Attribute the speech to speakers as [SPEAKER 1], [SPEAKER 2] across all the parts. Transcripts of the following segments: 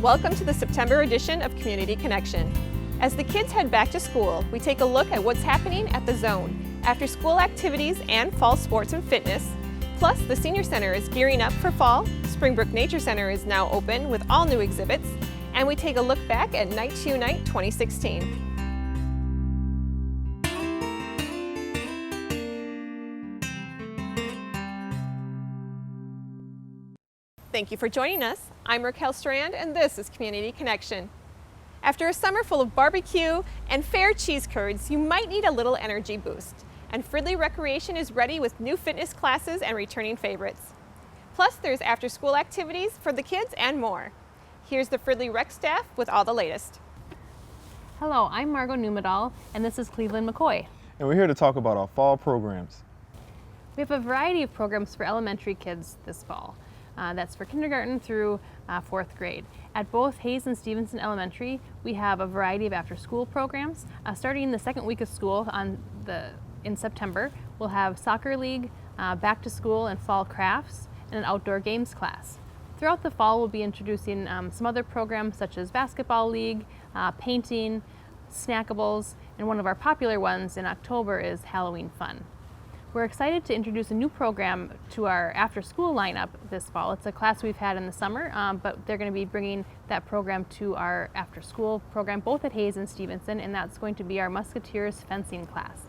[SPEAKER 1] Welcome to the September edition of Community Connection. As the kids head back to school, we take a look at what's happening at the Zone, after-school activities and fall sports and fitness. Plus, the Senior Center is gearing up for fall, Springbrook Nature Center is now open with all new exhibits, and we take a look back at Night to Night 2016. Thank you for joining us. I'm Raquel Strand, and this is Community Connection. After a summer full of barbecue and fair cheese curds, you might need a little energy boost. And Fridley Recreation is ready with new fitness classes and returning favorites. Plus, there's after-school activities for the kids and more. Here's the Fridley Rec staff with all the latest.
[SPEAKER 2] Hello, I'm Margot Numedal, and this is Cleveland McCoy.
[SPEAKER 3] And we're here to talk about our fall programs.
[SPEAKER 2] We have a variety of programs for elementary kids this fall. That's for kindergarten through 4th grade. At both Hayes and Stevenson Elementary, we have a variety of after-school programs. Starting the second week of school in September, we'll have soccer league, back to school and fall crafts, and an outdoor games class. Throughout the fall, we'll be introducing some other programs such as basketball league, painting, snackables, and one of our popular ones in October is Halloween fun. We're excited to introduce a new program to our after-school lineup this fall. It's a class we've had in the summer, but they're going to be bringing that program to our after-school program, both at Hayes and Stevenson, and that's going to be our Musketeers fencing class.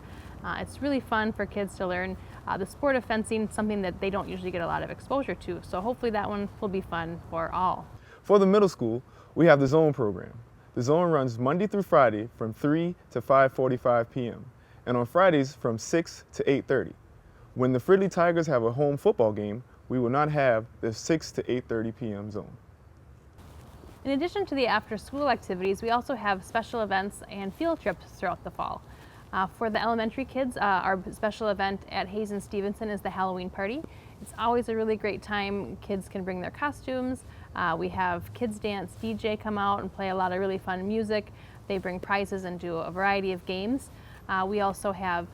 [SPEAKER 2] It's really fun for kids to learn the sport of fencing, something that they don't usually get a lot of exposure to, so hopefully that one will be fun for all.
[SPEAKER 3] For the middle school, we have the Zone program. The Zone runs Monday through Friday from 3 to 5:45 p.m. and on Fridays from 6 to 8:30. When the Fridley Tigers have a home football game, we will not have the 6 to 8:30 p.m. Zone.
[SPEAKER 2] In addition to the after-school activities, we also have special events and field trips throughout the fall. For the elementary kids, our special event at Hayes and Stevenson is the Halloween party. It's always a really great time. Kids can bring their costumes. We have Kids Dance DJ come out and play a lot of really fun music. They bring prizes and do a variety of games. We also have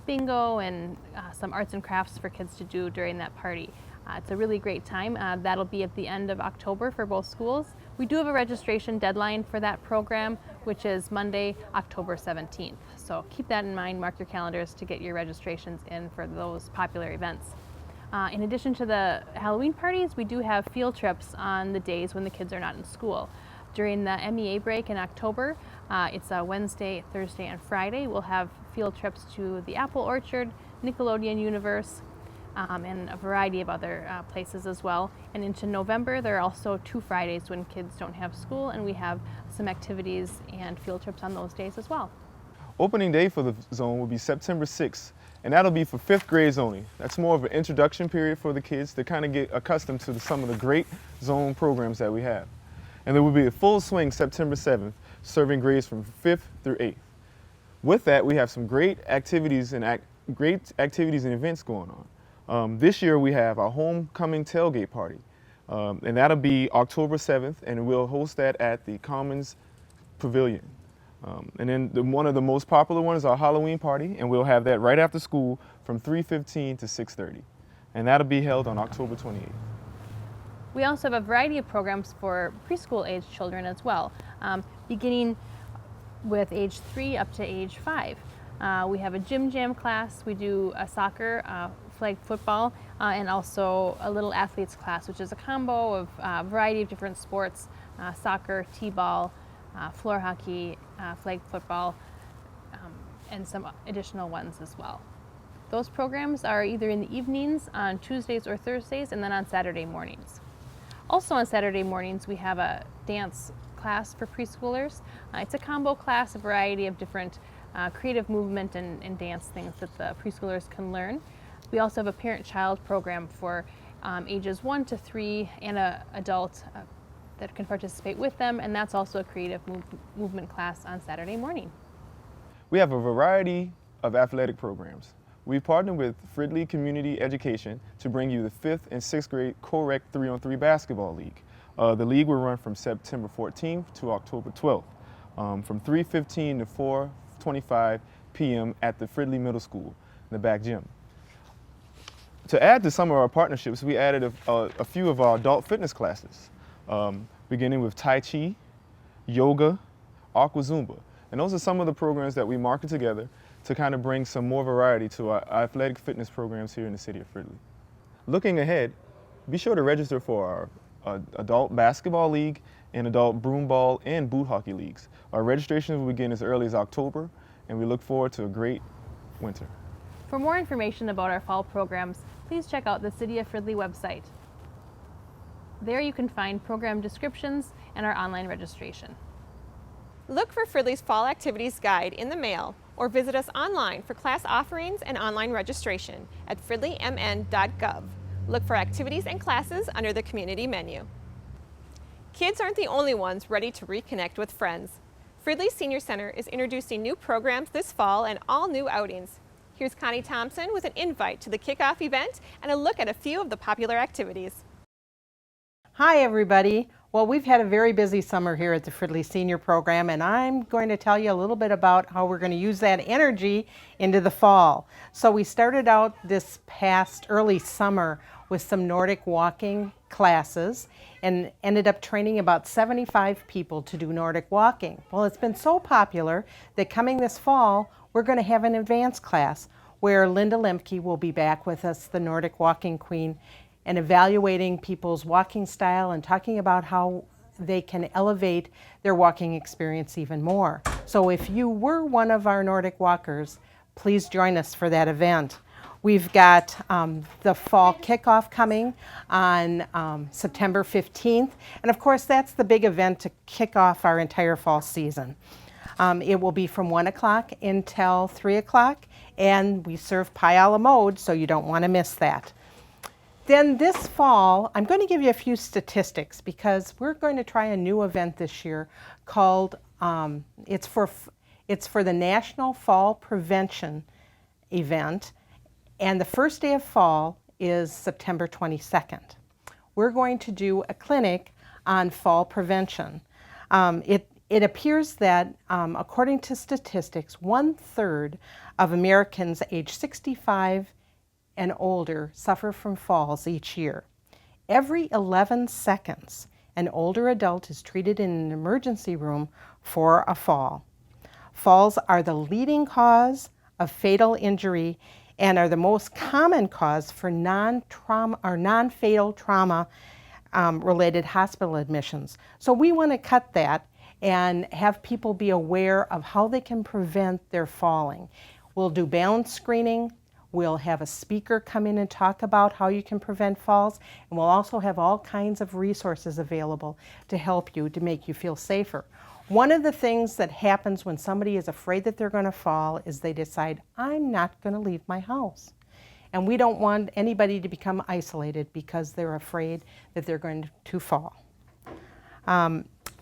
[SPEAKER 2] bingo and some arts and crafts for kids to do during that party. It's a really great time. That'll be at the end of October for both schools. We do have a registration deadline for that program, which is Monday, October 17th. So keep that in mind, mark your calendars to get your registrations in for those popular events. In addition to the Halloween parties, we do have field trips on the days when the kids are not in school. During the MEA break in October, it's a Wednesday, Thursday, and Friday. We'll have field trips to the Apple Orchard, Nickelodeon Universe, and a variety of other places as well. And into November, there are also 2 Fridays when kids don't have school, and we have some activities and field trips on those days as well.
[SPEAKER 3] Opening day for the Zone will be September 6th, and that'll be for 5th grades only. That's more of an introduction period for the kids to kind of get accustomed to some of the great Zone programs that we have. And there will be a full swing September 7th, serving grades from 5th through 8th. With that, we have some great activities and events going on. This year we have our homecoming tailgate party, and that'll be October 7th, and we'll host that at the Commons Pavilion. And then one of the most popular ones is our Halloween party, and we'll have that right after school from 3:15 to 6:30, and that'll be held on October 28th.
[SPEAKER 2] We also have a variety of programs for preschool age children as well, beginning with age 3 up to age 5. We have a gym jam class, we do a soccer, flag football, and also a little athletes class, which is a combo of a variety of different sports, soccer, t-ball, floor hockey, flag football, and some additional ones as well. Those programs are either in the evenings on Tuesdays or Thursdays, and then on Saturday mornings. Also on Saturday mornings, we have a dance class for preschoolers. It's a combo class, a variety of different creative movement and dance things that the preschoolers can learn. We also have a parent-child program for ages 1 to 3 and an adult that can participate with them, and that's also a creative movement class on Saturday morning.
[SPEAKER 3] We have a variety of athletic programs. We've partnered with Fridley Community Education to bring you the 5th and 6th grade co-rec 3-on-3 basketball league. The league will run from September 14th to October 12th, from 3:15 to 4:25 p.m. at the Fridley Middle School in the back gym. To add to some of our partnerships, we added a few of our adult fitness classes. beginning with Tai Chi, yoga, aqua Zumba. And those are some of the programs that we market together to kind of bring some more variety to our athletic fitness programs here in the city of Fridley. Looking ahead, be sure to register for our adult basketball league and adult broomball and boot hockey leagues. Our registrations will begin as early as October, and we look forward to a great winter.
[SPEAKER 2] For more information about our fall programs, please check out the City of Fridley website. There you can find program descriptions and our online registration.
[SPEAKER 1] Look for Fridley's Fall Activities Guide in the mail or visit us online for class offerings and online registration at fridleymn.gov. Look for activities and classes under the community menu. Kids aren't the only ones ready to reconnect with friends. Fridley Senior Center is introducing new programs this fall and all new outings. Here's Connie Thompson with an invite to the kickoff event and a look at a few of the popular activities.
[SPEAKER 4] Hi everybody. Well, we've had a very busy summer here at the Fridley Senior Program, and I'm going to tell you a little bit about how we're going to use that energy into the fall. So we started out this past early summer with some Nordic walking classes and ended up training about 75 people to do Nordic walking. Well, it's been so popular that coming this fall, we're going to have an advanced class where Linda Lemke will be back with us, the Nordic walking queen, and evaluating people's walking style and talking about how they can elevate their walking experience even more. So if you were one of our Nordic walkers, please join us for that event. We've got the fall kickoff coming on September 15th. And of course, that's the big event to kick off our entire fall season. It will be from 1 o'clock until 3 o'clock, and we serve pie a la mode, so you don't want to miss that. Then this fall, I'm going to give you a few statistics because we're going to try a new event this year called, it's for the National Fall Prevention event, and the first day of fall is September 22nd. We're going to do a clinic on fall prevention. It appears that, according to statistics, 1/3 of Americans age 65 and older suffer from falls each year. Every 11 seconds, an older adult is treated in an emergency room for a fall. Falls are the leading cause of fatal injury and are the most common cause for non-trauma or non-fatal trauma related hospital admissions. So we want to cut that and have people be aware of how they can prevent their falling. We'll do balance screening. We'll have a speaker come in and talk about how you can prevent falls, and we'll also have all kinds of resources available to help you, to make you feel safer. One of the things that happens when somebody is afraid that they're going to fall is they decide, I'm not going to leave my house. And we don't want anybody to become isolated because they're afraid that they're going to fall.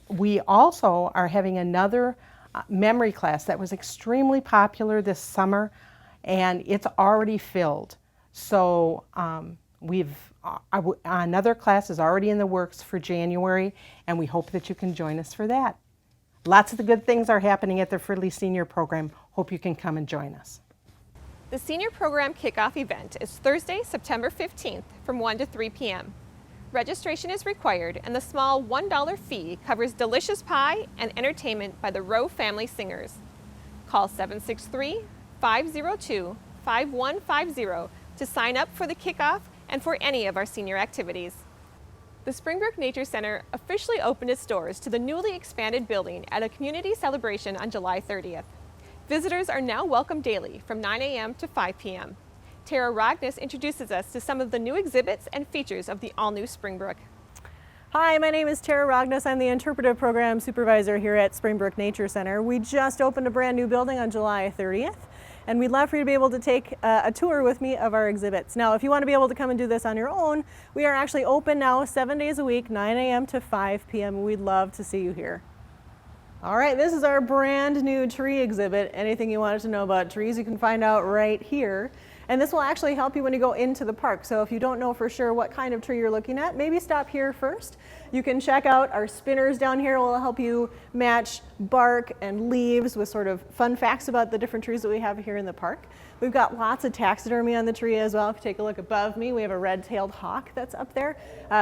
[SPEAKER 4] We also are having another memory class that was extremely popular this summer, and it's already filled. So another class is already in the works for January, and we hope that you can join us for that. Lots of the good things are happening at the Fridley Senior Program. Hope you can come and join us.
[SPEAKER 1] The Senior Program Kickoff event is Thursday, September 15th from 1 to 3 p.m. Registration is required, and the small $1 fee covers delicious pie and entertainment by the Rowe Family Singers. Call 763-502-5150 to sign up for the kickoff and for any of our senior activities. The Springbrook Nature Center officially opened its doors to the newly expanded building at a community celebration on July 30th. Visitors are now welcome daily from 9 a.m. to 5 p.m. Tara Rognes introduces us to some of the new exhibits and features of the all-new Springbrook.
[SPEAKER 5] Hi, my name is Tara Rognes. I'm the Interpretive Program Supervisor here at Springbrook Nature Center. We just opened a brand new building on July 30th, and we'd love for you to be able to take a tour with me of our exhibits. Now, if you want to be able to come and do this on your own, we are actually open now 7 days a week, 9 a.m. to 5 p.m. We'd love to see you here. All right, this is our brand new tree exhibit. Anything you wanted to know about trees, you can find out right here. And this will actually help you when you go into the park. So if you don't know for sure what kind of tree you're looking at, maybe stop here first. You can check out our spinners down here. Will help you match bark and leaves with sort of fun facts about the different trees that we have here in the park. We've got lots of taxidermy on the tree as well. If you take a look above me, we have a red-tailed hawk that's up there.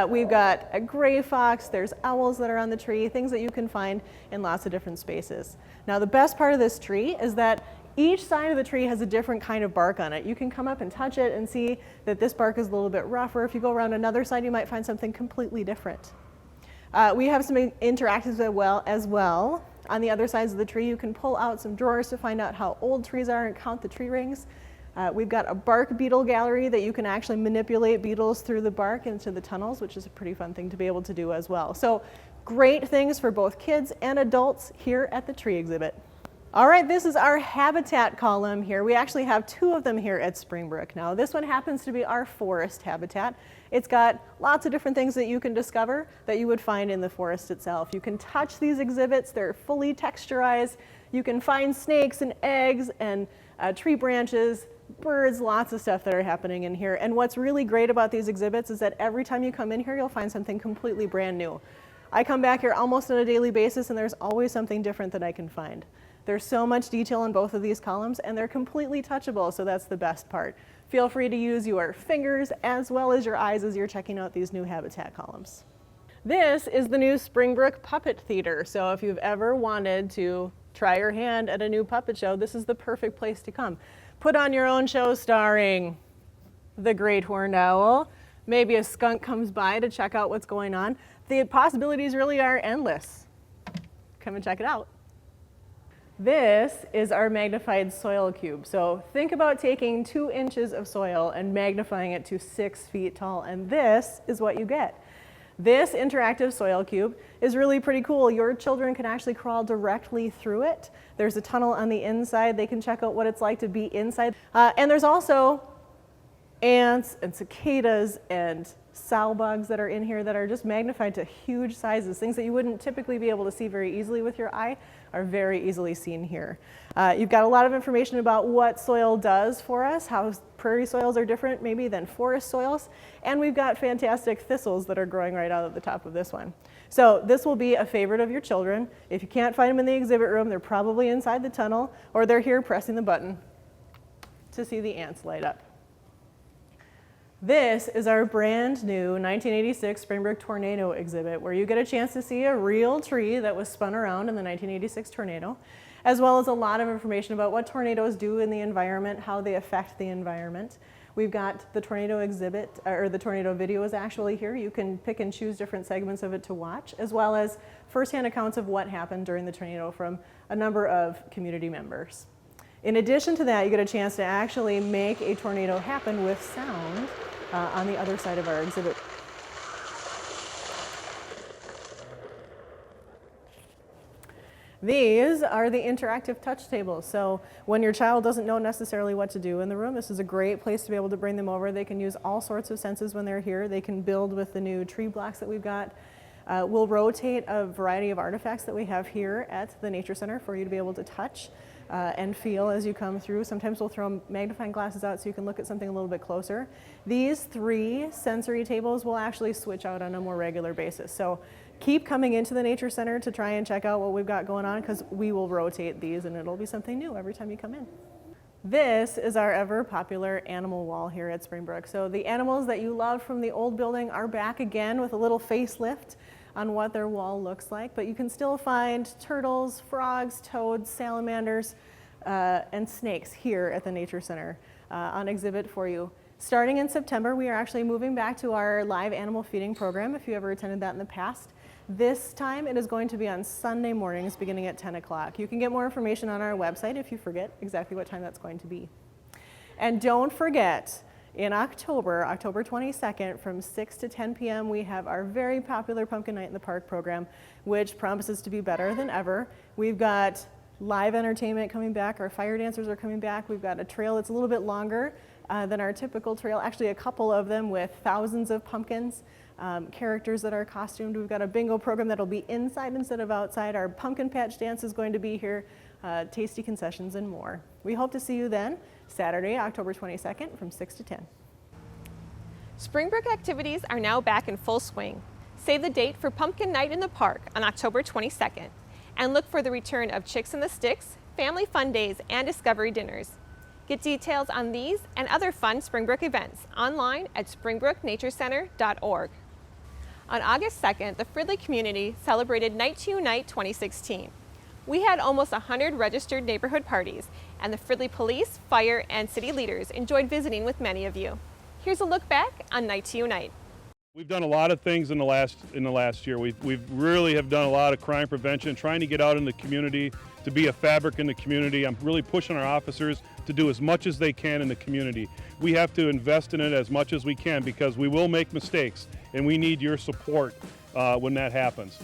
[SPEAKER 5] We've got a gray fox, there's owls that are on the tree, things that you can find in lots of different spaces. Now the best part of this tree is that each side of the tree has a different kind of bark on it. You can come up and touch it and see that this bark is a little bit rougher. If you go around another side, you might find something completely different. We have some interactives as well. On the other sides of the tree, you can pull out some drawers to find out how old trees are and count the tree rings. We've got a bark beetle gallery that you can actually manipulate beetles through the bark into the tunnels, which is a pretty fun thing to be able to do as well. So great things for both kids and adults here at the tree exhibit. All right, this is our habitat column here. We actually have 2 of them here at Springbrook. Now this one happens to be our forest habitat. It's got lots of different things that you can discover that you would find in the forest itself. You can touch these exhibits, they're fully texturized. You can find snakes and eggs and tree branches, birds, lots of stuff that are happening in here. And what's really great about these exhibits is that every time you come in here, you'll find something completely brand new. I come back here almost on a daily basis and there's always something different that I can find. There's so much detail in both of these columns and they're completely touchable, so that's the best part. Feel free to use your fingers as well as your eyes as you're checking out these new habitat columns. This is the new Springbrook Puppet Theater. So if you've ever wanted to try your hand at a new puppet show, this is the perfect place to come. Put on your own show starring the Great Horned Owl. Maybe a skunk comes by to check out what's going on. The possibilities really are endless. Come and check it out. This is our magnified soil cube. So think about taking 2 inches of soil and magnifying it to 6 feet tall, and this is what you get. This interactive soil cube is really pretty cool. Your children can actually crawl directly through it. There's a tunnel on the inside. They can check out what it's like to be inside. And there's also ants and cicadas and sow bugs that are in here that are just magnified to huge sizes. Things that you wouldn't typically be able to see very easily with your eye are very easily seen here. You've got a lot of information about what soil does for us, how prairie soils are different maybe than forest soils, and we've got fantastic thistles that are growing right out of the top of this one. So this will be a favorite of your children. If you can't find them in the exhibit room, they're probably inside the tunnel, or they're here pressing the button to see the ants light up. This is our brand new 1986 Springbrook Tornado exhibit, where you get a chance to see a real tree that was spun around in the 1986 tornado, as well as a lot of information about what tornadoes do in the environment, how they affect the environment. We've got the tornado exhibit, or the tornado video is actually here. You can pick and choose different segments of it to watch, as well as firsthand accounts of what happened during the tornado from a number of community members. In addition to that, you get a chance to actually make a tornado happen with sound on the other side of our exhibit. These are the interactive touch tables. So when your child doesn't know necessarily what to do in the room, this is a great place to be able to bring them over. They can use all sorts of senses when they're here. They can build with the new tree blocks that we've got. We'll rotate a variety of artifacts that we have here at the Nature Center for you to be able to touch and feel as you come through. Sometimes we'll throw magnifying glasses out so you can look at something a little bit closer. These 3 sensory tables will actually switch out on a more regular basis. So keep coming into the Nature Center to try and check out what we've got going on, because we will rotate these and it'll be something new every time you come in. This is our ever popular animal wall here at Springbrook. So the animals that you loved from the old building are back again with a little facelift on what their wall looks like, but you can still find turtles, frogs, toads, salamanders, and snakes here at the Nature Center on exhibit for you. Starting in September, we are actually moving back to our live animal feeding program, if you ever attended that in the past. This time it is going to be on Sunday mornings beginning at 10 o'clock. You can get more information on our website if you forget exactly what time that's going to be. And don't forget, in October 22nd, from 6 to 10 p.m., we have our very popular Pumpkin Night in the Park program, which promises to be better than ever. We've got live entertainment coming back. Our fire dancers are coming back. We've got a trail that's a little bit longer than our typical trail, actually a couple of them with thousands of pumpkins. characters that are costumed. We've got a bingo program that'll be inside instead of outside. Our pumpkin patch dance is going to be here, tasty concessions and more. We hope to see you then, Saturday, October 22nd from 6 to 10.
[SPEAKER 1] Springbrook activities are now back in full swing. Save the date for Pumpkin Night in the Park on October 22nd. And look for the return of Chicks in the Sticks, Family Fun Days, and Discovery Dinners. Get details on these and other fun Springbrook events online at springbrooknaturecenter.org. On August 2nd, the Fridley community celebrated Night to Unite 2016. We had almost 100 registered neighborhood parties, and the Fridley police, fire, and city leaders enjoyed visiting with many of you. Here's a look back on Night to Unite.
[SPEAKER 6] We've done a lot of things in the last year. We've really have done a lot of crime prevention, trying to get out in the community, to be a fabric in the community. I'm really pushing our officers to do as much as they can in the community. We have to invest in it as much as we can because we will make mistakes, and we need your support when that happens.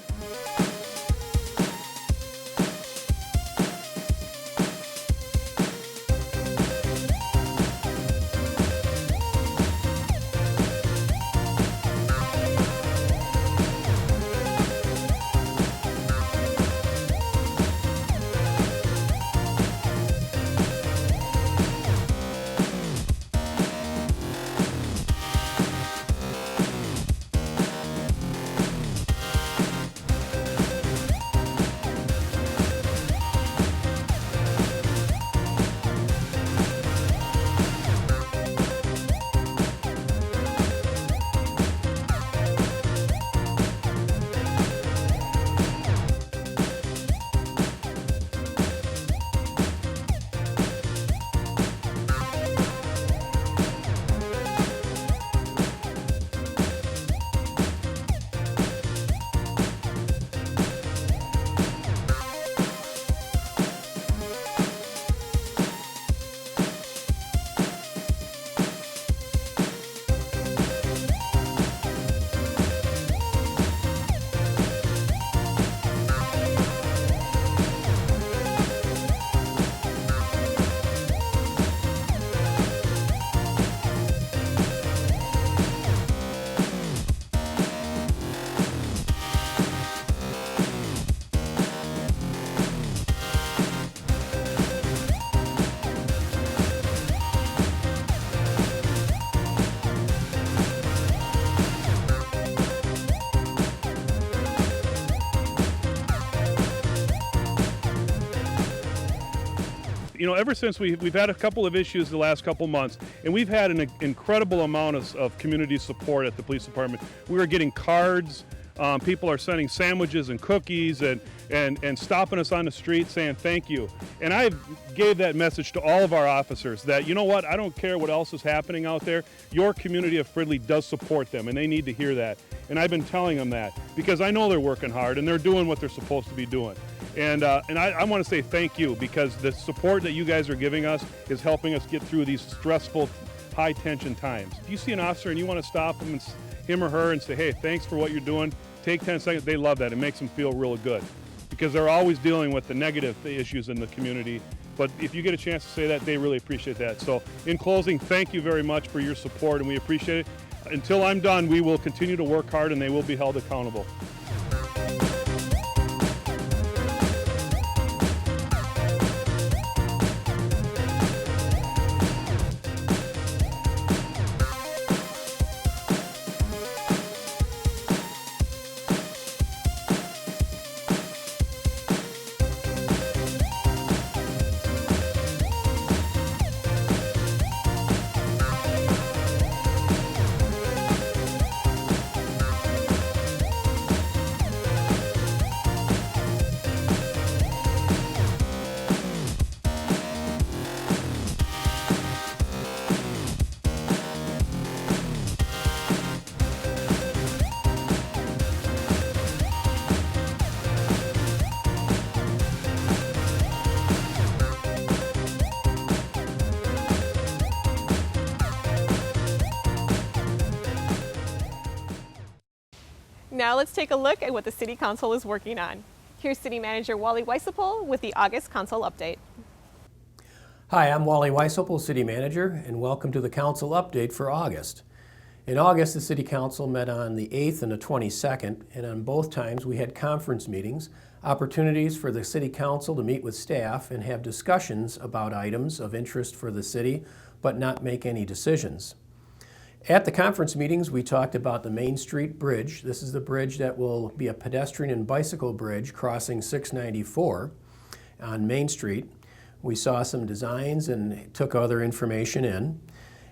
[SPEAKER 6] You know, ever since we've had a couple of issues the last couple months, and we've had an incredible amount of community support at the police department. We are getting cards, people are sending sandwiches and cookies and stopping us on the street saying thank you. And I gave that message to all of our officers that, you know what, I don't care what else is happening out there, your community of Fridley does support them, and they need to hear that. And I've been telling them that because I know they're working hard and they're doing what they're supposed to be doing. And I want to say thank you because the support that you guys are giving us is helping us get through these stressful, high-tension times. If you see an officer and you want to stop him or her and say, hey, thanks for what you're doing, take 10 seconds, they love that. It makes them feel really good because they're always dealing with the negative issues in the community. But if you get a chance to say that, they really appreciate that. So in closing, thank you very much for your support, and we appreciate it. Until I'm done, we will continue to work hard, and they will be held accountable.
[SPEAKER 1] Now let's take a look at what the City Council is working on. Here's City Manager Wally Weisopel with the August Council Update.
[SPEAKER 7] Hi, I'm Wally Weisopel, City Manager, and welcome to the Council Update for August. In August, the City Council met on the 8th and the 22nd, and on both times we had conference meetings, opportunities for the City Council to meet with staff and have discussions about items of interest for the city, but not make any decisions. At the conference meetings, we talked about the Main Street Bridge. This is the bridge that will be a pedestrian and bicycle bridge crossing 694 on Main Street. We saw some designs and took other information in.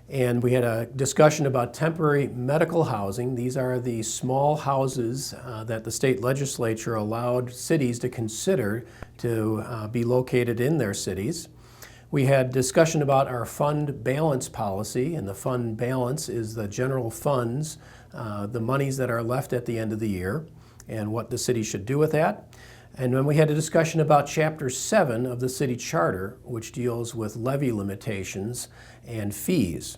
[SPEAKER 7] And we had a discussion about temporary medical housing. These are the small houses that the state legislature allowed cities to consider to be located in their cities. We had discussion about our fund balance policy, and the fund balance is the general funds, the monies that are left at the end of the year, and what the city should do with that. And then we had a discussion about Chapter 7 of the city charter, which deals with levy limitations and fees.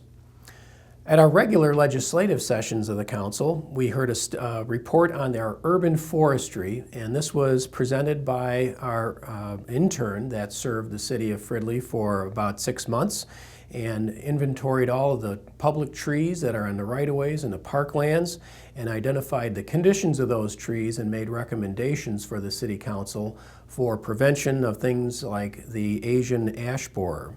[SPEAKER 7] At our regular legislative sessions of the council, we heard a report on our urban forestry, and this was presented by our intern that served the city of Fridley for about 6 months and inventoried all of the public trees that are in the right-of-ways and the parklands and identified the conditions of those trees and made recommendations for the city council for prevention of things like the Asian ash borer.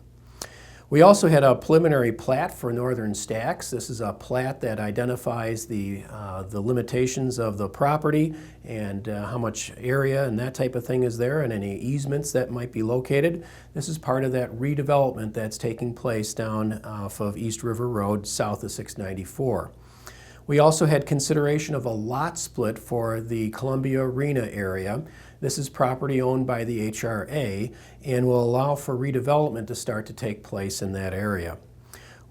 [SPEAKER 7] We also had a preliminary plat for Northern Stacks. This is a plat that identifies the limitations of the property and how much area and that type of thing is there and any easements that might be located. This is part of that redevelopment that's taking place down off of East River Road south of 694. We also had consideration of a lot split for the Columbia Arena area. This is property owned by the HRA and will allow for redevelopment to start to take place in that area.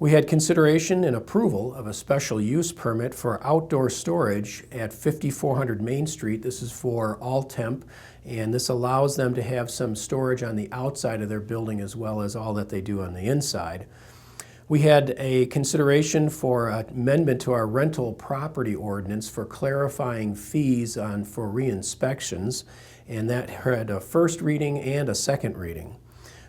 [SPEAKER 7] We had consideration and approval of a special use permit for outdoor storage at 5400 Main Street. This is for All Temp, and this allows them to have some storage on the outside of their building as well as all that they do on the inside. We had a consideration for amendment to our rental property ordinance for clarifying fees for re-inspections, and that had a first reading and a second reading.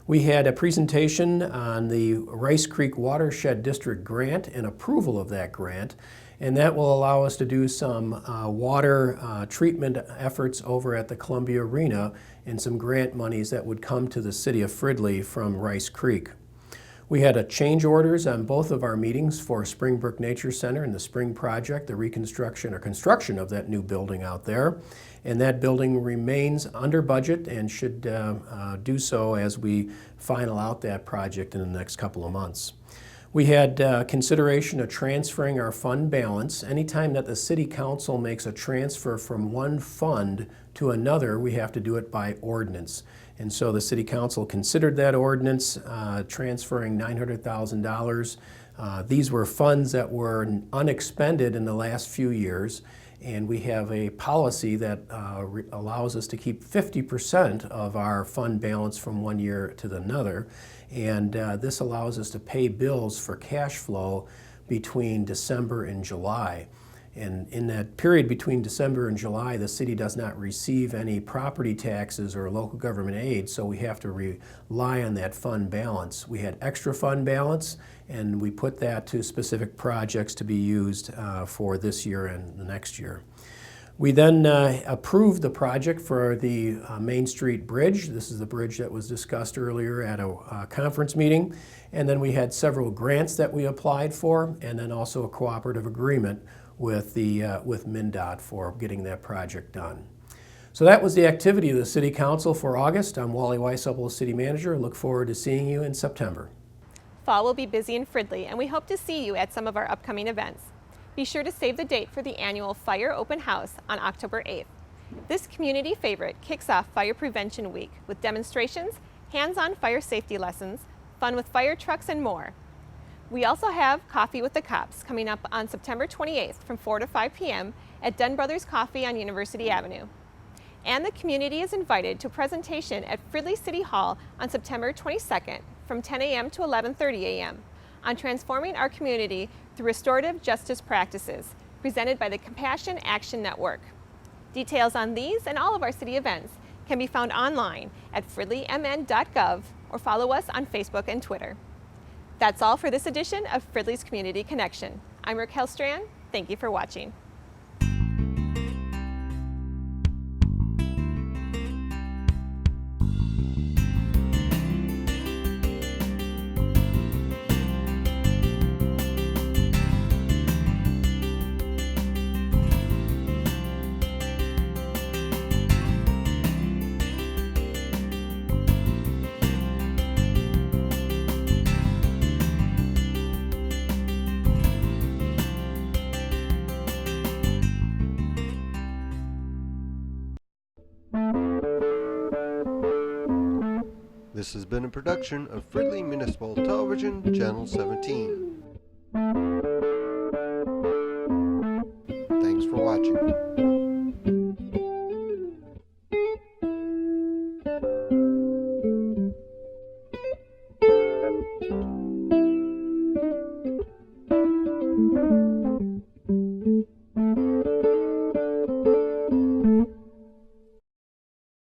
[SPEAKER 7] We had a presentation on the Rice Creek Watershed District grant and approval of that grant, and that will allow us to do some water treatment efforts over at the Columbia Arena and some grant monies that would come to the city of Fridley from Rice Creek. We had a change orders on both of our meetings for Springbrook Nature Center and the Spring Project, the reconstruction or construction of that new building out there. And that building remains under budget and should do so as we final out that project in the next couple of months. We had consideration of transferring our fund balance. Anytime that the City Council makes a transfer from one fund to another, we have to do it by ordinance. And so the City Council considered that ordinance, transferring $900,000. These were funds that were unexpended in the last few years, and we have a policy that allows us to keep 50% of our fund balance from one year to another, and this allows us to pay bills for cash flow between December and July. And in that period between December and July, the city does not receive any property taxes or local government aid, so we have to rely on that fund balance. We had extra fund balance, and we put that to specific projects to be used for this year and the next year. We then approved the project for the Main Street Bridge. This is the bridge that was discussed earlier at a conference meeting. And then we had several grants that we applied for, and then also a cooperative agreement with MnDOT for getting that project done. So that was the activity of the City Council for August. I'm Wally Weishaupt, City Manager. I look forward to seeing you in September.
[SPEAKER 1] Fall will be busy in Fridley, and we hope to see you at some of our upcoming events. Be sure to save the date for the annual Fire Open House on October 8th. This community favorite kicks off Fire Prevention Week with demonstrations, hands-on fire safety lessons, fun with fire trucks, and more. We also have Coffee with the Cops coming up on September 28th from 4 to 5 p.m. at Dunn Brothers Coffee on University Avenue. And the community is invited to a presentation at Fridley City Hall on September 22nd from 10 a.m. to 11:30 a.m. on transforming our community through restorative justice practices, presented by the Compassion Action Network. Details on these and all of our city events can be found online at fridleymn.gov or follow us on Facebook and Twitter. That's all for this edition of Fridley's Community Connection. I'm Raquel Strand. Thank you for watching.
[SPEAKER 8] This has been a production of Fridley Municipal Television, Channel 17. Thanks for watching.